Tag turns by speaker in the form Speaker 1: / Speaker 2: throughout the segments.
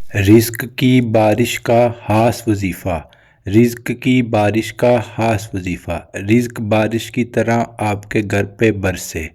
Speaker 1: رزق کی بارش کا خاص وظیفہ۔ رزق کی بارش کا خاص وظیفہ۔ رزق بارش کی طرح آپ کے گھر پہ برسے،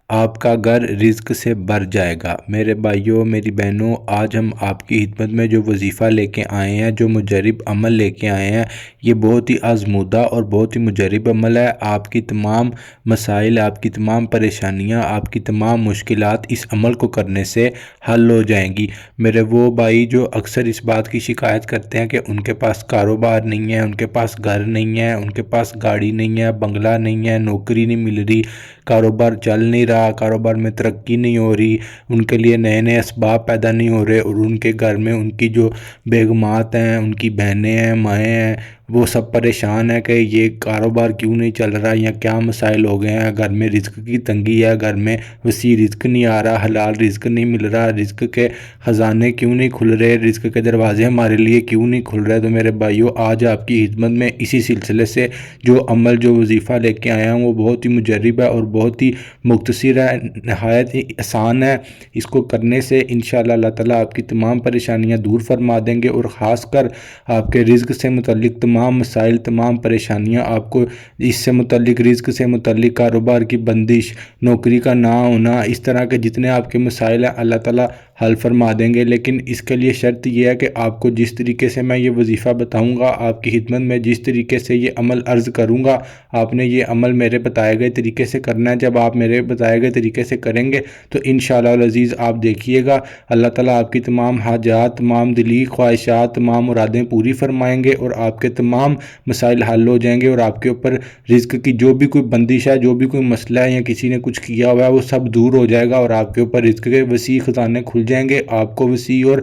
Speaker 1: آپ کا گھر رزق سے بھر جائے گا۔ میرے بھائیوں، میری بہنوں، آج ہم آپ کی خدمت میں جو وظیفہ لے کے آئے ہیں، جو مجرب عمل لے کے آئے ہیں، یہ بہت ہی آزمودہ اور بہت ہی مجرب عمل ہے۔ آپ کی تمام مسائل، آپ کی تمام پریشانیاں، آپ کی تمام مشکلات اس عمل کو کرنے سے حل ہو جائیں گی۔ میرے وہ بھائی جو اکثر اس بات کی شکایت کرتے ہیں کہ ان کے پاس کاروبار نہیں ہے، ان کے پاس گھر نہیں ہے، ان کے پاس گاڑی نہیں ہے، بنگلہ نہیں ہے، نوکری نہیں مل رہی، کاروبار چل نہیں رہا، کاروبار میں ترقی نہیں ہو رہی، ان کے لیے نئے نئے اسباب پیدا نہیں ہو رہے، اور ان کے گھر میں ان کی جو بیگمات ہیں، ان کی بہنیں ہیں، مائیں ہیں، وہ سب پریشان ہیں کہ یہ کاروبار کیوں نہیں چل رہا، یا کیا مسائل ہو گئے ہیں، گھر میں رزق کی تنگی ہے، گھر میں وسیع رزق نہیں آ رہا، حلال رزق نہیں مل رہا، رزق کے خزانے کیوں نہیں کھل رہے، رزق کے دروازے ہمارے لیے کیوں نہیں کھل رہے۔ تو میرے بھائیوں، آج آپ کی خدمت میں اسی سلسلے سے جو عمل، جو وظیفہ لے کے آیا ہوں، وہ بہت ہی مجرب ہے اور بہت ہی مختصر ہے، نہایت ہی آسان ہے۔ اس کو کرنے سے انشاءاللہ اللہ تعالیٰ آپ کی تمام پریشانیاں دور فرما دیں گے، اور خاص کر آپ کے رزق سے متعلق تمام مسائل، تمام پریشانیاں، آپ کو اس سے متعلق، رزق سے متعلق، کاروبار کی بندش، نوکری کا نہ ہونا، اس طرح کے جتنے آپ کے مسائل ہیں، اللہ تعالیٰ حل فرما دیں گے۔ لیکن اس کے لیے شرط یہ ہے کہ آپ کو جس طریقے سے میں یہ وظیفہ بتاؤں گا، آپ کی خدمت میں جس طریقے سے یہ عمل عرض کروں گا، آپ نے یہ عمل میرے بتائے گئے طریقے سے کرنا ہے۔ جب آپ میرے بتائے گئے طریقے سے کریں گے تو انشاءاللہ العزیز آپ دیکھیے گا، اللہ تعالیٰ آپ کی تمام حاجات، تمام دلی خواہشات، تمام مرادیں پوری فرمائیں گے، اور آپ کے تمام مسائل حل ہو جائیں گے، اور آپ کے اوپر رزق کی جو بھی کوئی بندش ہے، جو بھی کوئی مسئلہ ہے، یا کسی نے کچھ کیا ہوا ہے، وہ سب دور ہو جائے گا، اور آپ کے اوپر رزق کے وسیع خزانے کھل جائیں گے۔ آپ کو وسیع اور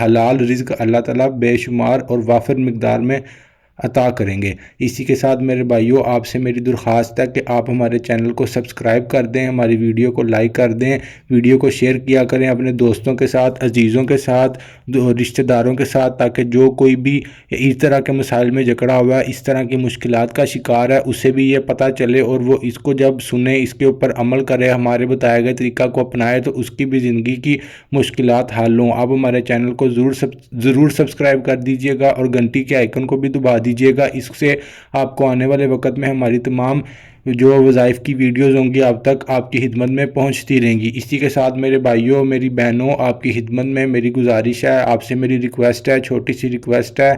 Speaker 1: حلال رزق اللہ تعالیٰ بے شمار اور وافر مقدار میں عطا کریں گے۔ اسی کے ساتھ میرے بھائیوں، آپ سے میری درخواست ہے کہ آپ ہمارے چینل کو سبسکرائب کر دیں، ہماری ویڈیو کو لائک کر دیں، ویڈیو کو شیئر کیا کریں اپنے دوستوں کے ساتھ، عزیزوں کے ساتھ، رشتہ داروں کے ساتھ، تاکہ جو کوئی بھی اس طرح کے مسائل میں جکڑا ہوا ہے، اس طرح کی مشکلات کا شکار ہے، اسے بھی یہ پتہ چلے، اور وہ اس کو جب سنے، اس کے اوپر عمل کرے، ہمارے بتائے گئے طریقہ کو اپنائے، تو اس کی بھی زندگی کی مشکلات حل ہوں۔ آپ ہمارے چینل کو ضرور سبسکرائب کر دیجئے گا، اور گھنٹی کے آئیکن کو بھی دبا دیجئے گا۔ اس سے آپ کو آنے والے وقت میں ہماری تمام جو وظائف کی ویڈیوز ہوں گی اب تک آپ کی خدمت میں پہنچتی رہیں گی۔ اسی کے ساتھ میرے بھائیوں، میری بہنوں، آپ کی خدمت میں میری گزارش ہے، آپ سے میری ریکویسٹ ہے، چھوٹی سی ریکویسٹ ہے۔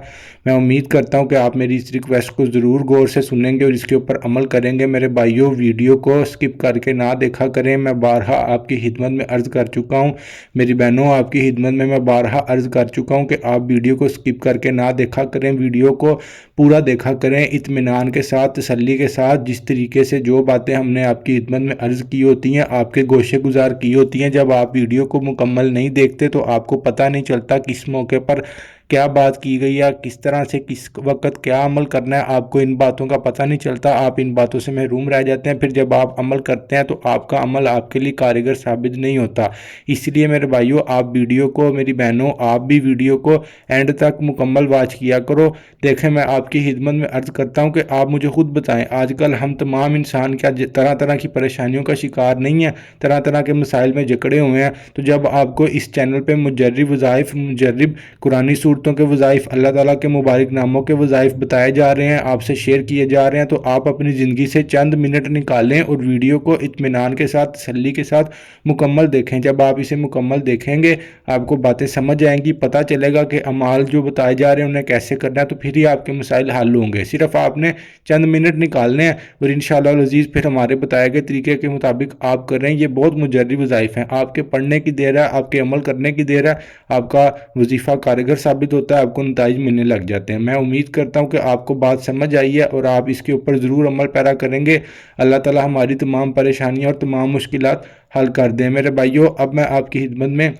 Speaker 1: میں امید کرتا ہوں کہ آپ میری اس ریکویسٹ کو ضرور غور سے سنیں گے اور اس کے اوپر عمل کریں گے۔ میرے بھائیوں، ویڈیو کو سکپ کر کے نہ دیکھا کریں، میں بارہا آپ کی خدمت میں عرض کر چکا ہوں۔ میری بہنوں، آپ کی خدمت میں بارہا عرض کر چکا ہوں کہ آپ ویڈیو کو سکپ کر کے نہ دیکھا کریں، ویڈیو کو پورا دیکھا کریں، اطمینان کے ساتھ، تسلی کے ساتھ، جس طریقے سے جو باتیں ہم نے آپ کی خدمت میں عرض کی ہوتی ہیں، آپ کے گوشے گزار کی ہوتی ہیں۔ جب آپ ویڈیو کو مکمل نہیں دیکھتے تو آپ کو پتہ نہیں چلتا کس موقع پر کیا بات کی گئی ہے، کس طرح سے کس وقت کیا عمل کرنا ہے، آپ کو ان باتوں کا پتہ نہیں چلتا، آپ ان باتوں سے محروم رہ جاتے ہیں۔ پھر جب آپ عمل کرتے ہیں تو آپ کا عمل آپ کے لیے کارگر ثابت نہیں ہوتا۔ اس لیے میرے بھائیوں، آپ ویڈیو کو، میری بہنوں، آپ بھی ویڈیو کو اینڈ تک مکمل واچ کیا کرو۔ دیکھیں، میں آپ کی خدمت میں عرض کرتا ہوں کہ آپ مجھے خود بتائیں، آج کل ہم تمام انسان کیا طرح طرح کی پریشانیوں کا شکار نہیں ہیں، طرح طرح کے مسائل میں جکڑے ہوئے ہیں؟ تو جب آپ کو اس چینل پہ مجرب وظائف، مجرب قرآنی صورتوں کے وظائف، اللہ تعالیٰ کے مبارک ناموں کے وظائف بتائے جا رہے ہیں، آپ سے شیئر کیے جا رہے ہیں، تو آپ اپنی زندگی سے چند منٹ نکالیں اور ویڈیو کو اطمینان کے ساتھ، تسلی کے ساتھ مکمل دیکھیں۔ جب آپ اسے مکمل دیکھیں گے، آپ کو باتیں سمجھ آئیں گی، پتہ چلے گا کہ اعمال جو بتائے جا رہے ہیں انہیں کیسے کرنا ہے، تو پھر ہی آپ کے مسائل حل ہوں گے۔ صرف آپ نے چند منٹ نکالنے ہیں، اور انشاءاللہ العزیز پھر ہمارے بتائے گئے طریقے کے مطابق آپ کر رہے ہیں۔ یہ بہت مجرب وظائف ہیں، آپ کے پڑھنے کی دیر ہے، آپ کے عمل کرنے کی دیر ہے، آپ کا وظیفہ کارگر ثابت ہوتا ہے، آپ کو نتائج ملنے لگ جاتے ہیں۔ میں امید کرتا ہوں کہ آپ کو بات سمجھ آئی ہے اور آپ اس کے اوپر ضرور عمل پیرا کریں گے۔ اللہ تعالیٰ ہماری تمام پریشانیاں اور تمام مشکلات حل کر دیں۔ میرے بھائیوں، اب میں آپ کی خدمت میں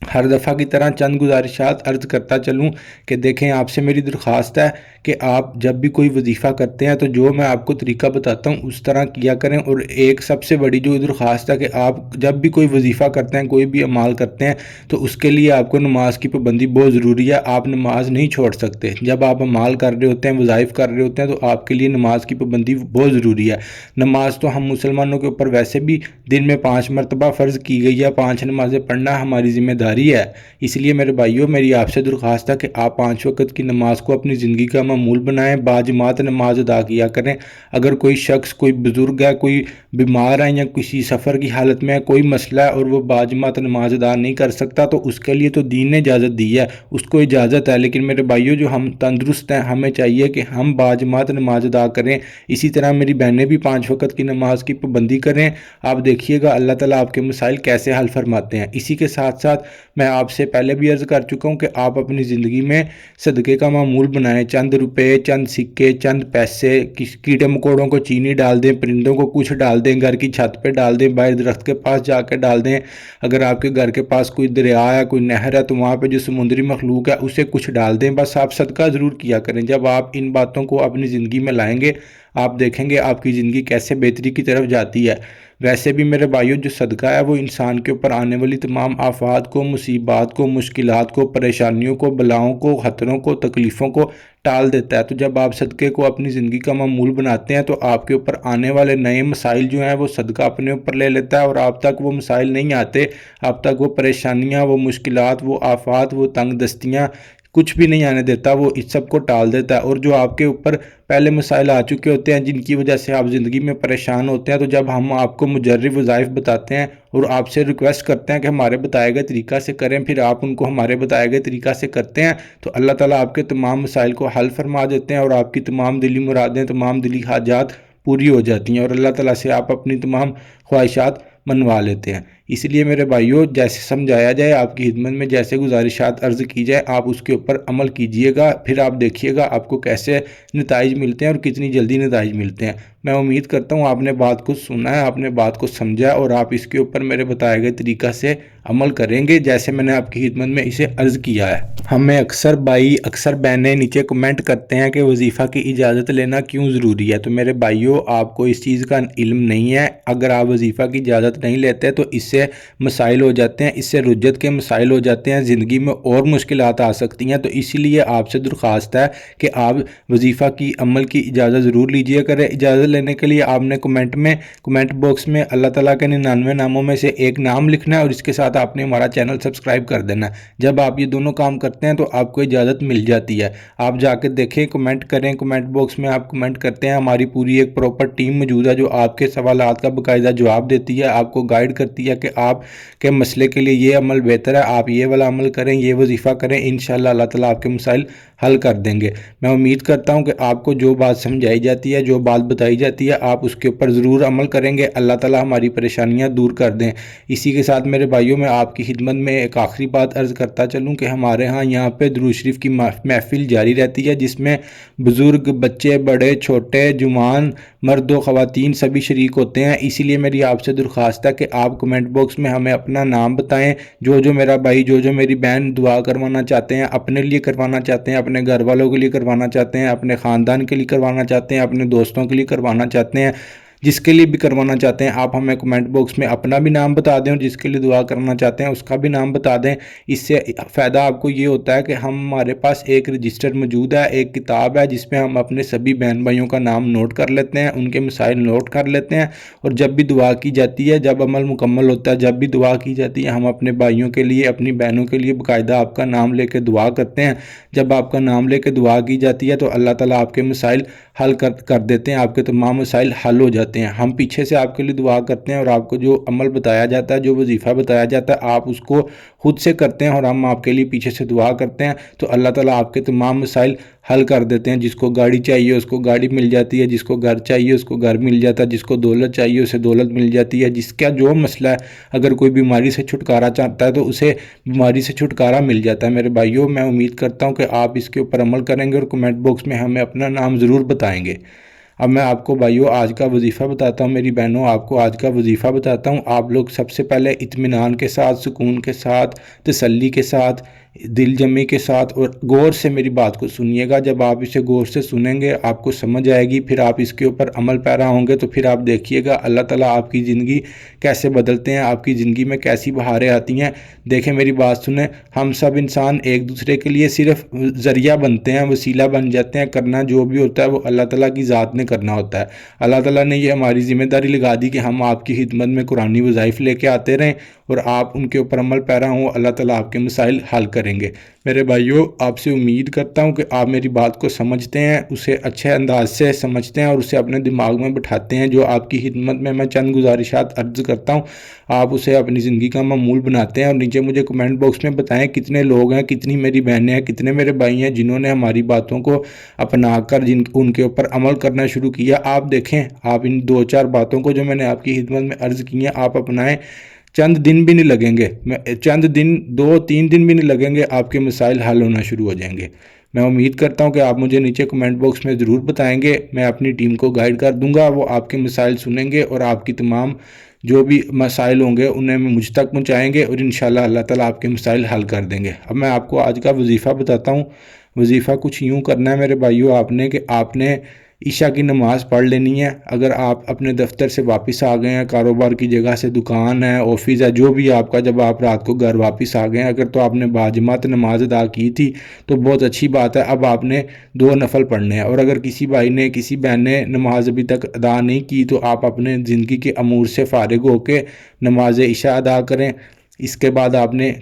Speaker 1: ہر دفعہ کی طرح چند گزارشات عرض کرتا چلوں کہ دیکھیں، آپ سے میری درخواست ہے کہ آپ جب بھی کوئی وظیفہ کرتے ہیں تو جو میں آپ کو طریقہ بتاتا ہوں اس طرح کیا کریں۔ اور ایک سب سے بڑی جو درخواست ہے کہ آپ جب بھی کوئی وظیفہ کرتے ہیں، کوئی بھی اعمال کرتے ہیں، تو اس کے لیے آپ کو نماز کی پابندی بہت ضروری ہے۔ آپ نماز نہیں چھوڑ سکتے۔ جب آپ اعمال کر رہے ہوتے ہیں، وظائف کر رہے ہوتے ہیں، تو آپ کے لیے نماز کی پابندی بہت ضروری ہے۔ نماز تو ہم مسلمانوں کے اوپر ویسے بھی دن میں 5 مرتبہ فرض کی گئی ہے، 5 نمازیں پڑھنا ہماری ذمہ داری جاری ہے۔ اس لیے میرے بھائیوں میری آپ سے درخواست ہے کہ آپ 5 وقت کی نماز کو اپنی زندگی کا معمول بنائیں، باجماعت نماز ادا کیا کریں۔ اگر کوئی شخص، کوئی بزرگ ہے، کوئی بیمار ہے یا کسی سفر کی حالت میں ہے، کوئی مسئلہ ہے اور وہ باجماعت نماز ادا نہیں کر سکتا تو اس کے لیے تو دین نے اجازت دی ہے، اس کو اجازت ہے۔ لیکن میرے بھائیوں جو ہم تندرست ہیں، ہمیں چاہیے کہ ہم باجماعت نماز ادا کریں۔ اسی طرح میری بہنیں بھی 5 وقت کی نماز کی پابندی کریں۔ آپ دیکھیے گا اللہ تعالیٰ آپ کے مسائل کیسے حل فرماتے ہیں۔ اسی کے ساتھ ساتھ میں آپ سے پہلے بھی عرض کر چکا ہوں کہ آپ اپنی زندگی میں صدقے کا معمول بنائیں۔ چند روپے، چند سکے، چند پیسے، کیڑے مکوڑوں کو چینی ڈال دیں، پرندوں کو کچھ ڈال دیں، گھر کی چھت پہ ڈال دیں، باہر درخت کے پاس جا کے ڈال دیں۔ اگر آپ کے گھر کے پاس کوئی دریا ہے، کوئی نہر ہے تو وہاں پہ جو سمندری مخلوق ہے اسے کچھ ڈال دیں۔ بس آپ صدقہ ضرور کیا کریں۔ جب آپ ان باتوں کو اپنی زندگی میں لائیں گے آپ دیکھیں گے آپ کی زندگی کیسے بہتری کی طرف جاتی ہے۔ ویسے بھی میرے بھائیوں جو صدقہ ہے وہ انسان کے اوپر آنے والی تمام آفات کو، مصیبات کو، مشکلات کو، پریشانیوں کو، بلاؤں کو، خطروں کو، تکلیفوں کو ٹال دیتا ہے۔ تو جب آپ صدقے کو اپنی زندگی کا معمول بناتے ہیں تو آپ کے اوپر آنے والے نئے مسائل جو ہیں وہ صدقہ اپنے اوپر لے لیتا ہے اور آپ تک وہ مسائل نہیں آتے، آپ تک وہ پریشانیاں، وہ مشکلات، وہ آفات، وہ تنگ دستیاں کچھ بھی نہیں آنے دیتا، وہ اس سب کو ٹال دیتا ہے۔ اور جو آپ کے اوپر پہلے مسائل آ چکے ہوتے ہیں جن کی وجہ سے آپ زندگی میں پریشان ہوتے ہیں، تو جب ہم آپ کو مجرب وظائف بتاتے ہیں اور آپ سے ریکویسٹ کرتے ہیں کہ ہمارے بتائے گئے طریقہ سے کریں، پھر آپ ان کو ہمارے بتائے گئے طریقہ سے کرتے ہیں تو اللہ تعالیٰ آپ کے تمام مسائل کو حل فرما دیتے ہیں اور آپ کی تمام دلی مرادیں، تمام دلی حاجات پوری ہو جاتی ہیں اور اللہ تعالیٰ سے آپ اپنی تمام خواہشات منوا لیتے ہیں۔ اس لیے میرے بھائیوں جیسے سمجھایا جائے، آپ کی خدمت میں جیسے گزارشات عرض کی جائے، آپ اس کے اوپر عمل کیجئے گا، پھر آپ دیکھیے گا آپ کو کیسے نتائج ملتے ہیں اور کتنی جلدی نتائج ملتے ہیں۔ میں امید کرتا ہوں آپ نے بات کو سنا ہے، آپ نے بات کو سمجھا اور آپ اس کے اوپر میرے بتائے گئے طریقہ سے عمل کریں گے جیسے میں نے آپ کی خدمت میں اسے عرض کیا ہے۔ ہمیں اکثر بھائی، اکثر بہنیں نیچے کمنٹ کرتے ہیں کہ وظیفہ کی اجازت لینا کیوں ضروری ہے۔ تو میرے بھائیوں آپ کو اس چیز کا علم نہیں ہے۔ اگر آپ وظیفہ کی اجازت نہیں لیتے تو اس سے مسائل ہو جاتے ہیں، اس سے رجت کے مسائل ہو جاتے ہیں، زندگی میں اور مشکلات آ سکتی ہیں۔ تو اسی لیے آپ سے درخواست ہے کہ آپ وظیفہ کی عمل کی اجازت ضرور لیجئے کریں۔ اجازت لینے کے لیے آپ نے کمنٹ باکس میں اللہ تعالیٰ کے 99 ناموں میں سے ایک نام لکھنا ہے اور اس کے ساتھ آپ نے ہمارا چینل سبسکرائب کر دینا ہے۔ جب آپ یہ دونوں کام کرتے ہیں تو آپ کو اجازت مل جاتی ہے۔ آپ جا کے دیکھیں، کمنٹ کریں، کمنٹ باکس میں آپ کمنٹ کرتے ہیں، ہماری پوری ایک پراپر ٹیم موجود ہے جو آپ کے سوالات کا باقاعدہ جواب دیتی ہے، آپ کو گائیڈ کرتی ہے کہ آپ کے مسئلے کے لیے یہ عمل بہتر ہے، آپ یہ والا عمل کریں، یہ وظیفہ کریں، انشاءاللہ اللہ تعالیٰ آپ کے مسائل حل کر دیں گے۔ میں امید کرتا ہوں کہ آپ کو جو بات سمجھائی جاتی ہے، جو بات بتائی جاتی ہے، آپ اس کے اوپر ضرور عمل کریں گے۔ اللہ تعالیٰ ہماری پریشانیاں دور کر دیں۔ اسی کے ساتھ میرے بھائیوں میں آپ کی خدمت میں ایک آخری بات عرض کرتا چلوں کہ ہمارے ہاں یہاں پہ درود شریف کی محفل جاری رہتی ہے جس میں بزرگ، بچے، بڑے، چھوٹے، جوان، مرد و خواتین سبھی شریک ہوتے ہیں۔ اسی لیے میری آپ سے درخواست ہے کہ آپ کمنٹ باکس میں ہمیں اپنا نام بتائیں، جو میرا بھائی، جو میری بہن دعا کروانا چاہتے ہیں، اپنے لیے کروانا چاہتے ہیں، اپنے گھر والوں کے لیے کروانا چاہتے ہیں، اپنے خاندان کے لیے کروانا چاہتے ہیں، اپنے دوستوں کے لیے کروانا چاہتے ہیں، جس کے لیے بھی کروانا چاہتے ہیں، آپ ہمیں کمنٹ باکس میں اپنا بھی نام بتا دیں اور جس کے لیے دعا کرنا چاہتے ہیں اس کا بھی نام بتا دیں۔ اس سے فائدہ آپ کو یہ ہوتا ہے کہ ہمارے پاس ایک رجسٹر موجود ہے، ایک کتاب ہے جس میں ہم اپنے سبھی بہن بھائیوں کا نام نوٹ کر لیتے ہیں، ان کے مسائل نوٹ کر لیتے ہیں اور جب بھی دعا کی جاتی ہے، جب عمل مکمل ہوتا ہے، جب بھی دعا کی جاتی ہے، ہم اپنے بھائیوں کے لیے، اپنی بہنوں کے لیے باقاعدہ آپ کا نام لے کے دعا کرتے ہیں۔ جب آپ کا نام لے کے دعا کی جاتی ہے تو اللہ تعالیٰ آپ کے مسائل حل کر دیتے ہیں، آپ کے تمام مسائل حل ہو جاتے ہیں۔ ہم پیچھے سے آپ کے لیے دعا کرتے ہیں اور آپ کو جو عمل بتایا جاتا ہے، جو وظیفہ بتایا جاتا ہے، آپ اس کو خود سے کرتے ہیں اور ہم آپ کے لیے پیچھے سے دعا کرتے ہیں تو اللہ تعالیٰ آپ کے تمام مسائل حل کر دیتے ہیں۔ جس کو گاڑی چاہیے اس کو گاڑی مل جاتی ہے، جس کو گھر چاہیے اس کو گھر مل جاتا ہے، جس کو دولت چاہیے اسے دولت مل جاتی ہے، جس کا جو مسئلہ ہے، اگر کوئی بیماری سے چھٹکارا چاہتا ہے تو اسے بیماری سے چھٹکارا مل جاتا ہے۔ میرے بھائیوں میں امید کرتا ہوں کہ آپ اس کے اوپر عمل کریں گے اور کمنٹ باکس میں ہمیں اپنا نام ضرور بتائیں گے۔ اب میں آپ کو بھائیوں آج کا وظیفہ بتاتا ہوں، میری بہنوں آپ کو آج کا وظیفہ بتاتا ہوں۔ آپ لوگ سب سے پہلے اطمینان کے ساتھ، سکون کے ساتھ، تسلی کے ساتھ دل جمی کے ساتھ اور غور سے میری بات کو سنیے گا۔ جب آپ اسے غور سے سنیں گے آپ کو سمجھ آئے گی، پھر آپ اس کے اوپر عمل پیرا ہوں گے، تو پھر آپ دیکھیے گا اللہ تعالیٰ آپ کی زندگی کیسے بدلتے ہیں، آپ کی زندگی میں کیسی بہاریں آتی ہیں۔ دیکھیں میری بات سنیں، ہم سب انسان ایک دوسرے کے لیے صرف ذریعہ بنتے ہیں، وسیلہ بن جاتے ہیں۔ کرنا جو بھی ہوتا ہے وہ اللہ تعالیٰ کی ذات نے کرنا ہوتا ہے۔ اللہ تعالیٰ نے یہ ہماری ذمہ داری لگا دی کہ ہم آپ کی خدمت میں قرآنی وظائف لے کے آتے رہیں اور آپ ان کے اوپر عمل پیرا ہوں، اللہ تعالیٰ آپ کے مسائل حل کریں گے۔ میرے بھائیوں، آپ سے امید کرتا ہوں کہ آپ میری بات کو سمجھتے ہیں، اسے اچھے انداز سے سمجھتے ہیں اور اسے اپنے دماغ میں بٹھاتے ہیں۔ جو آپ کی خدمت میں چند گزارشات عرض کرتا ہوں، آپ اسے اپنی زندگی کا معمول بناتے ہیں۔ اور نیچے مجھے کمنٹ باکس میں بتائیں کتنے لوگ ہیں، کتنی میری بہنیں ہیں، کتنے میرے بھائی ہیں جنہوں نے ہماری باتوں کو اپنا کر ان کے اوپر عمل کرنا شروع کیا۔ آپ دیکھیں، آپ ان 2-4 باتوں کو جو میں نے آپ کی خدمت میں عرض کی ہیں آپ اپنائیں، چند دن بھی نہیں لگیں گے، چند دن 2-3 دن بھی نہیں لگیں گے، آپ کے مسائل حل ہونا شروع ہو جائیں گے۔ میں امید کرتا ہوں کہ آپ مجھے نیچے کمنٹ باکس میں ضرور بتائیں گے، میں اپنی ٹیم کو گائیڈ کر دوں گا، وہ آپ کے مسائل سنیں گے اور آپ کی تمام جو بھی مسائل ہوں گے انہیں مجھ تک پہنچائیں گے اور انشاءاللہ اللہ تعالیٰ آپ کے مسائل حل کر دیں گے۔ اب میں آپ کو آج کا وظیفہ بتاتا ہوں۔ وظیفہ کچھ یوں کرنا ہے میرے بھائیوں آپ نے عشاء کی نماز پڑھ لینی ہے۔ اگر آپ اپنے دفتر سے واپس آ گئے ہیں، کاروبار کی جگہ سے، دکان ہے، آفس ہے، جو بھی آپ کا، جب آپ رات کو گھر واپس آ گئے ہیں، اگر تو آپ نے باجماعت نماز ادا کی تھی تو بہت اچھی بات ہے۔ اب آپ نے 2 نفل پڑھنے ہیں، اور اگر کسی بھائی نے، کسی بہن نے نماز ابھی تک ادا نہیں کی تو آپ اپنے زندگی کے امور سے فارغ ہو کے نماز عشاء ادا کریں۔ اس کے بعد آپ نے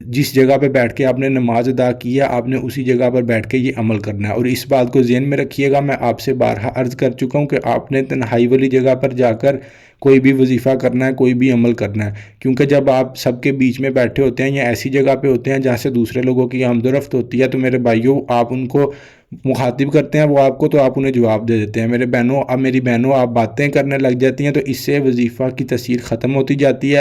Speaker 1: جس جگہ پہ بیٹھ کے آپ نے نماز ادا کی ہے، آپ نے اسی جگہ پر بیٹھ کے یہ عمل کرنا ہے۔ اور اس بات کو ذہن میں رکھیے گا، میں آپ سے بارہا عرض کر چکا ہوں کہ آپ نے تنہائی والی جگہ پر جا کر کوئی بھی وظیفہ کرنا ہے، کوئی بھی عمل کرنا ہے، کیونکہ جب آپ سب کے بیچ میں بیٹھے ہوتے ہیں یا ایسی جگہ پہ ہوتے ہیں جہاں سے دوسرے لوگوں کی آمد و رفت ہوتی ہے، تو میرے بھائیوں آپ ان کو مخاطب کرتے ہیں، وہ آپ کو، تو آپ انہیں جواب دے دیتے ہیں۔ میری بہنوں آپ باتیں کرنے لگ جاتی ہیں، تو اس سے وظیفہ کی تاثیر ختم ہوتی جاتی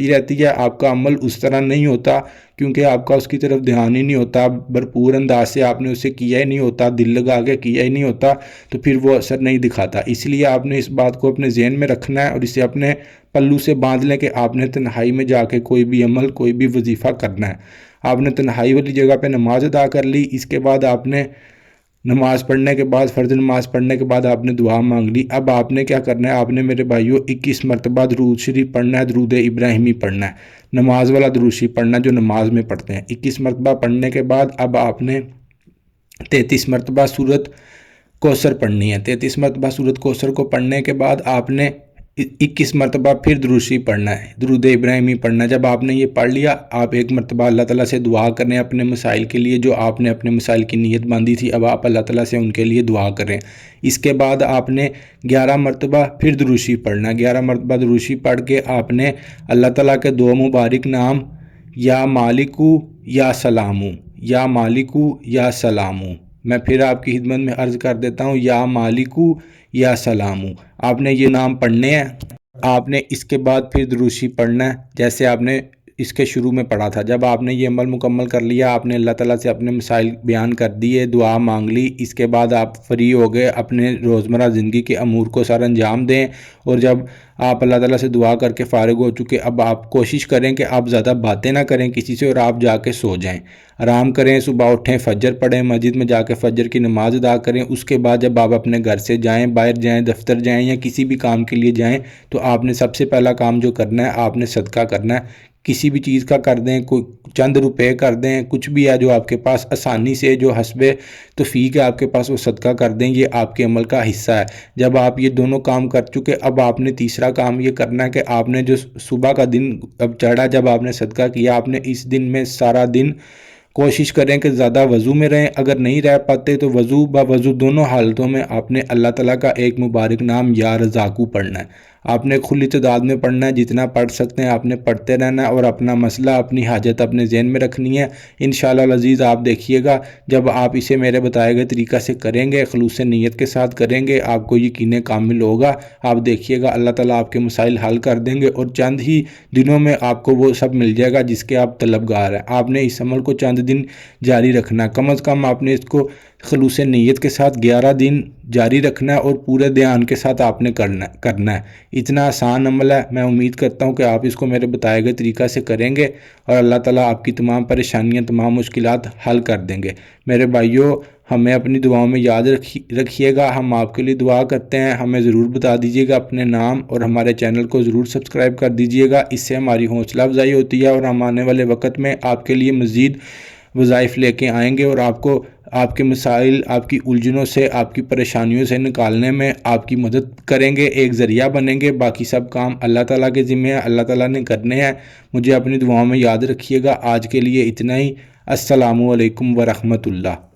Speaker 1: رہتی ہے، آپ کا عمل اس طرح نہیں ہوتا، کیونکہ آپ کا اس کی طرف دھیان ہی نہیں ہوتا، بھرپور انداز سے آپ نے اسے کیا ہی نہیں ہوتا، دل لگا کے کیا ہی نہیں ہوتا، تو پھر وہ اثر نہیں دکھاتا۔ اس لیے آپ نے اس بات کو اپنے ذہن میں رکھنا ہے اور اسے اپنے پلو سے باندھ لیں کہ آپ نے تنہائی میں جا کے کوئی بھی عمل، کوئی بھی وظیفہ کرنا ہے۔ آپ نے تنہائی والی جگہ پہ نماز ادا کر لی، اس کے بعد آپ نے نماز پڑھنے کے بعد، فرض نماز پڑھنے کے بعد آپ نے دعا مانگ لی۔ اب آپ نے کیا کرنا ہے، آپ نے میرے بھائیوں 21 مرتبہ درود شریف پڑھنا ہے، درود ابراہیمی پڑھنا ہے، نماز والا درود شریف پڑھنا ہے جو نماز میں پڑھتے ہیں۔ 21 مرتبہ پڑھنے کے بعد اب آپ نے 33 مرتبہ سورۃ کوثر پڑھنی ہے۔ 33 مرتبہ سورۃ کوثر کو پڑھنے کے بعد آپ نے 21 مرتبہ پھر درود شریف پڑھنا ہے، درود ابراہیمی پڑھنا ہے۔ جب آپ نے یہ پڑھ لیا، آپ ایک مرتبہ اللہ تعالیٰ سے دعا کریں اپنے مسائل کے لیے، جو آپ نے اپنے مسائل کی نیت باندھی تھی، اب آپ اللہ تعالیٰ سے ان کے لیے دعا کریں۔ اس کے بعد آپ نے 11 مرتبہ پھر درود شریف پڑھنا ہے۔ 11 مرتبہ درود شریف پڑھ کے آپ نے اللہ تعالیٰ کے 2 مبارک نام، یا مالکو یا سلامو، یا مالکو یا سلامو، میں پھر آپ کی خدمت میں عرض کر دیتا ہوں، یا مالکو یا سلامو، آپ نے یہ نام پڑھنے ہیں۔ آپ نے اس کے بعد پھر درود شریف پڑھنا ہے جیسے آپ نے اس کے شروع میں پڑھا تھا۔ جب آپ نے یہ عمل مکمل کر لیا، آپ نے اللہ تعالیٰ سے اپنے مسائل بیان کر دیے، دعا مانگ لی، اس کے بعد آپ فری ہو گئے، اپنے روزمرہ زندگی کے امور کو سر انجام دیں۔ اور جب آپ اللہ تعالیٰ سے دعا کر کے فارغ ہو چکے، اب آپ کوشش کریں کہ آپ زیادہ باتیں نہ کریں کسی سے، اور آپ جا کے سو جائیں، آرام کریں، صبح اٹھیں، فجر پڑھیں، مسجد میں جا کے فجر کی نماز ادا کریں۔ اس کے بعد جب آپ اپنے گھر سے جائیں، باہر جائیں، دفتر جائیں یا کسی بھی کام کے لیے جائیں، تو آپ نے سب سے پہلا کام جو کرنا ہے، آپ نے صدقہ کرنا ہے۔ کسی بھی چیز کا کر دیں، کوئی چند روپے کر دیں، کچھ بھی ہے جو آپ کے پاس آسانی سے، جو حسب توفیق ہے آپ کے پاس، وہ صدقہ کر دیں، یہ آپ کے عمل کا حصہ ہے۔ جب آپ یہ دونوں کام کر چکے، اب آپ نے تیسرا کام یہ کرنا ہے کہ آپ نے جو صبح کا دن اب چڑھا، جب آپ نے صدقہ کیا، آپ نے اس دن میں سارا دن کوشش کریں کہ زیادہ وضو میں رہیں، اگر نہیں رہ پاتے تو وضو وضو دونوں حالتوں میں آپ نے اللہ تعالیٰ کا ایک مبارک نام یا رزاقو پڑھنا ہے۔ آپ نے کھلی تعداد میں پڑھنا ہے، جتنا پڑھ سکتے ہیں آپ نے پڑھتے رہنا ہے، اور اپنا مسئلہ، اپنی حاجت اپنے ذہن میں رکھنی ہے۔ انشاءاللہ العزیز آپ دیکھیے گا، جب آپ اسے میرے بتائے گئے طریقہ سے کریں گے، خلوص نیت کے ساتھ کریں گے، آپ کو یقین کامل ہوگا۔ آپ دیکھیے گا اللہ تعالیٰ آپ کے مسائل حل کر دیں گے، اور چند ہی دنوں میں آپ کو وہ سب مل جائے گا جس کے آپ طلبگار ہیں۔ آپ نے اس عمل کو چند دن جاری رکھنا ہے، کم از کم آپ نے اس کو خلوص نیت کے ساتھ 11 دن جاری رکھنا ہے اور پورے دھیان کے ساتھ آپ نے کرنا ہے۔ اتنا آسان عمل ہے، میں امید کرتا ہوں کہ آپ اس کو میرے بتائے گئے طریقہ سے کریں گے اور اللہ تعالیٰ آپ کی تمام پریشانیاں، تمام مشکلات حل کر دیں گے۔ میرے بھائیوں، ہمیں اپنی دعاؤں میں یاد رکھیے گا، ہم آپ کے لیے دعا کرتے ہیں، ہمیں ضرور بتا دیجیے گا اپنے نام اور ہمارے چینل کو ضرور سبسکرائب کر دیجیے گا، اس سے ہماری حوصلہ افزائی ہوتی ہے اور ہم آنے والے وقت میں آپ کے لیے مزید وظائف لے کے آئیں گے اور آپ کو آپ کے مسائل، آپ کی الجھنوں سے، آپ کی پریشانیوں سے نکالنے میں آپ کی مدد کریں گے، ایک ذریعہ بنیں گے۔ باقی سب کام اللہ تعالیٰ کے ذمہ ہے، اللہ تعالیٰ نے کرنے ہیں۔ مجھے اپنی دعاؤں میں یاد رکھیے گا۔ آج کے لیے اتنا ہی۔ السلام علیکم ورحمۃ اللہ۔